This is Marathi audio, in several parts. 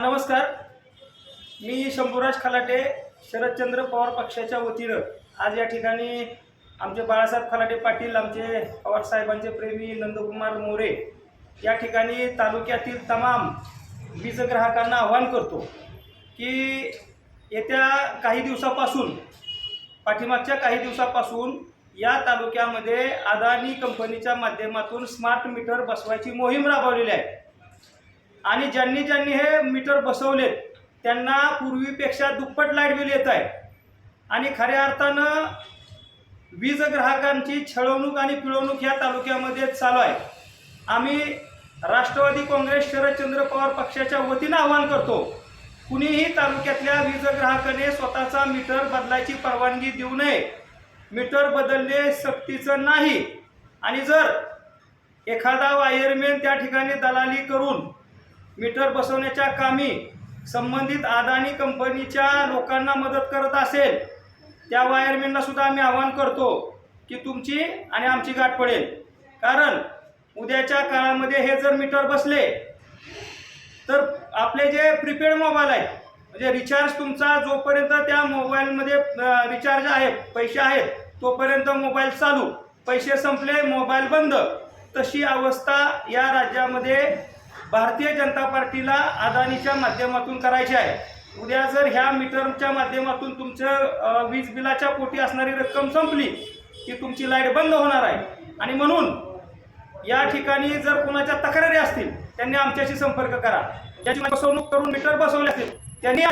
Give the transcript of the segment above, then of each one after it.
नमस्कार, मी शंभूराज खलाटे शरदचंद्र पवार पक्षाच्या वतीनं आज या ठिकाणी आमचे बाळासाहेब खलाटे पाटील, आमचे पवार साहेबांचे प्रेमी नंदकुमार मोरे या ठिकाणी तालुक्यातील तमाम वीज ग्राहकांना आवाहन करतो की येत्या काही दिवसापासून पाठीमागच्या काही दिवसापासून या तालुक्यामध्ये अदानी कंपनीच्या माध्यमातून स्मार्ट मीटर बसवायची मोहीम राबवलेली आहे आणि ज्यांनी हे मीटर बसवलेत त्यांना पूर्वीपेक्षा दुप्पट लाईट बिल येत आहे आणि खऱ्या अर्थानं वीज ग्राहकांची छळवणूक आणि पिळवणूक या तालुक्यामध्ये चालू आहे। आम्ही राष्ट्रवादी काँग्रेस शरदचंद्र पवार पक्षाच्या वतीनं आवाहन करतो, कुणीही तालुक्यातल्या वीज ग्राहकाने स्वतःचा मीटर बदलायची परवानगी देऊ नये। मीटर बदलणे सक्तीचं नाही आणि जर एखादा वायरमॅन त्या ठिकाणी दलाली करून मीटर बसवण्याच्या कामी संबंधित अदानी कंपनीच्या लोकांना मदत करत असेल त्या वायरमॅनला सुद्धा आम्ही आवाहन करतो की तुमची आणि आमची गाठ पडेल। कारण उद्याच्या काळामध्ये हे जर मीटर बसले तर आपले जे प्रीपेड मोबाईल आहेत म्हणजे रिचार्ज तुमचा जोपर्यंत त्या मोबाईलमध्ये रिचार्ज आहे, पैसे आहेत तोपर्यंत मोबाईल चालू, पैसे संपले मोबाईल बंद, तशी अवस्था या राज्यामध्ये भारतीय जनता पार्टीला अदानीच्या माध्यमातून करायची आहे। उद्या जर ह्या मीटरच्या माध्यमातून तुमचं वीज बिलाच्या पोटी असणारी रक्कम संपली की तुमची लाईट बंद होणार आहे आणि म्हणून या ठिकाणी जर कोणाच्या तक्रारी असतील त्यांनी आमच्याशी संपर्क करा। ज्याची फसवणूक करून मीटर बसवले असतील त्यांनी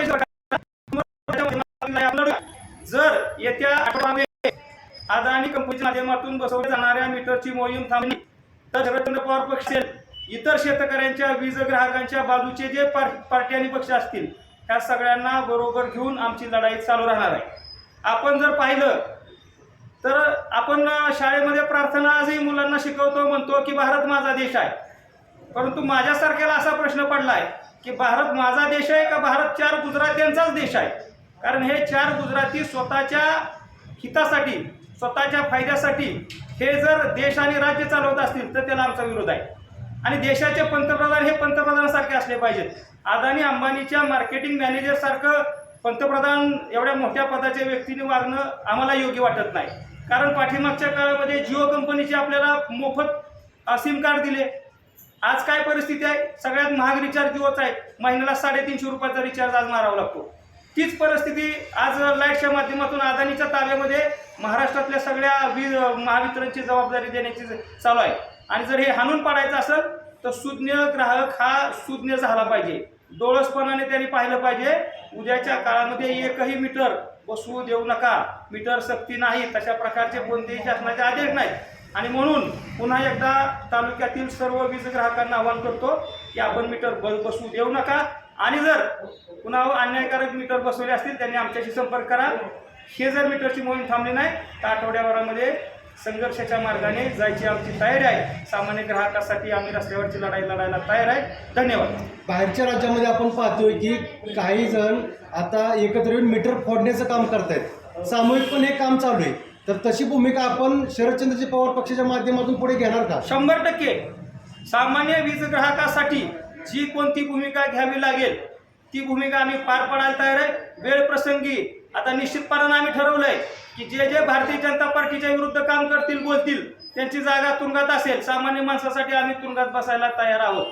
जर येत्या आठवड्यामध्ये अदानी कंपनीच्या माध्यमातून बसवल्या जाणाऱ्या मीटरची मोहीम थांबली तर शरदचंद्र पवार पक्ष इतर शेतकऱ्यांच्या वीज ग्राहकांच्या बाजूचे जे पार्टी आणि पक्ष असतील ह्या सगळ्यांना बरोबर घेऊन आमची लढाई चालू राहणार आहे। आपण जर पाहिलं तर आपण शाळेमध्ये प्रार्थना आजही मुलांना शिकवतो, म्हणतो की भारत माझा देश आहे, परंतु माझ्यासारख्याला असा प्रश्न पडला आहे की भारत माझा देश आहे का भारत चार गुजरात्यांचाच देश आहे। कारण हे चार गुजराती स्वतःच्या हितासाठी स्वतःच्या फायद्यासाठी हे जर देश आणि राज्य चालवत असतील तर त्याला आमचा विरोध आहे आणि देशाचे पंतप्रधान हे पंतप्रधानासारखे असले पाहिजेत। अदानी अंबानीच्या मार्केटिंग मॅनेजर सारखं पंतप्रधान एवढ्या मोठ्या पदाच्या व्यक्तीने वागणं आम्हाला योग्य वाटत नाही। कारण पाठीमागच्या काळामध्ये जिओ कंपनीचे आपल्याला मोफत सिम कार्ड दिले, आज काय परिस्थिती आहे, सगळ्यात महाग रिचार्ज जिओचा आहे, महिन्याला 350 रुपयाचा रिचार्ज आज मारावा लागतो। तीच परिस्थिती आज लाईटच्या माध्यमातून अदानीच्या ताब्यामध्ये महाराष्ट्रातल्या सगळ्या महावितरणची जबाबदारी देण्याची चालू आहे आणि जर हे हाणून पाडायचं असेल तर सुज्ञ ग्राहक हा सुज्ञ झाला पाहिजे, डोळसपणाने त्यांनी पाहिलं पाहिजे। उद्याच्या काळामध्ये एकही मीटर बसवू देऊ नका, मीटर सक्ती नाही, तशा प्रकारचे कोणतेही शासनाचे आदेश नाहीत आणि म्हणून पुन्हा एकदा तालुक्यातील सर्व वीज ग्राहकांना आवाहन करतो की आपण मीटर बसवू देऊ नका आणि जर पुन्हा अन्यायकारक मीटर बसवले असतील त्यांनी आमच्याशी संपर्क करा। हे जर मीटरची मोहीम थांबली नाही तर आठवड्याभरामध्ये संघर्षाच्या मार्गाने जायची आमची तयारी आहे। सामान्य ग्राहकासाठी आम्ही रस्त्यावरची लढाई लढायला तयार आहे। धन्यवाद। बाहेरच्या राज्यामध्ये आपण पाहतोय की काही जण आता एकत्र येऊन मीटर फोडण्याचं काम करतायत, सामूहिकपणे हे काम चालू आहे, तर तशी भूमिका आपण शरदचंद्रजी पवार पक्षाच्या माध्यमातून पुढे घेणार का? 100% सामान्य वीज ग्राहकासाठी जी कोणती भूमिका घ्यावी लागेल ती भूमिका आम्ही पार पाडायला तयार आहे। वेळ प्रसंगी आता निश्चितपणाने आम्ही ठरवलंय की जे भारतीय जनता पार्टीच्या विरुद्ध काम करतील, बोलतील, त्यांची जागा तुरुंगात असेल, सामान्य माणसासाठी आम्ही तुरुंगात बसायला तयार आहोत।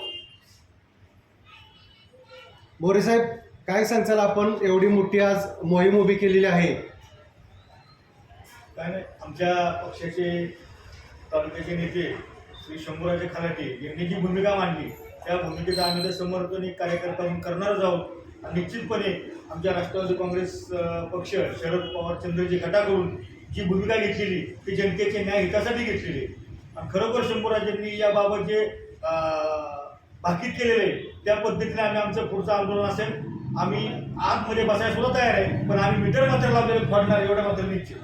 मोरे साहेब, काय सांगचाल, आपण एवढी मोठी आज मोहीम उभी केलेली आहे? काय नाही, आमच्या पक्षाचे तालुक्याचे नेते श्री शंभूराज खलाटे यांनी जी भूमिका मांडली त्या भूमिकेचा आम्ही समर्थन एक कार्यकर्ता म्हणून करणारच आहोत। निश्चितपणे आमच्या राष्ट्रवादी काँग्रेस पक्ष शरद पवार चंद्रजी गटाकडून जी भूमिका घेतलेली ती जनतेच्या न्याय हितासाठी घेतलेली आणि खरोखर शंभूराजांनी याबाबत जे भाकीत केलेले त्या पद्धतीने आम्ही आमचं पुढचं आंदोलन असेल, आम्ही आतमध्ये बसायला सुद्धा तयार आहे, पण आम्ही मीटर मात्र लावलेलं फोडणार एवढं मात्र निश्चित।